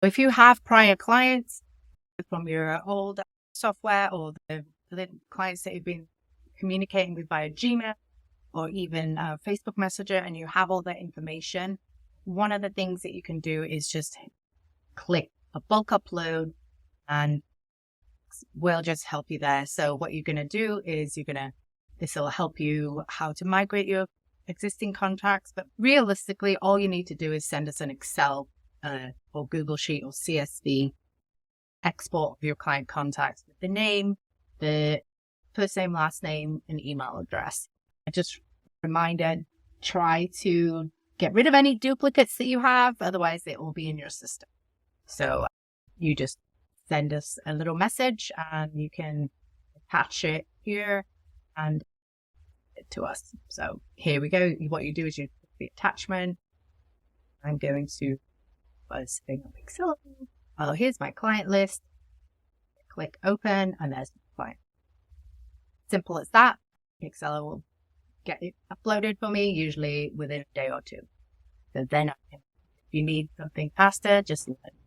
If you have prior clients from your old software or the clients that you've been communicating with via Gmail or even Facebook Messenger, and you have all that information, one of the things that you can do is just click a bulk upload and we'll just help you there. So what you're going to do is this will help you how to migrate your existing contacts. But realistically, all you need to do is send us an Excel or Google Sheet or CSV export of your client contacts with the name, the first name, last name, and email address. And just reminder, try to get rid of any duplicates that you have. Otherwise, they will be in your system. So you just send us a little message and you can attach it here and it to us. So here we go. What you do is you click the attachment. I'm going to setting up Picsello. Oh, here's my client list. Click open and there's my client. Simple as that. Picsello will get it uploaded for me, usually within a day or two. So then if you need something faster, just let me know.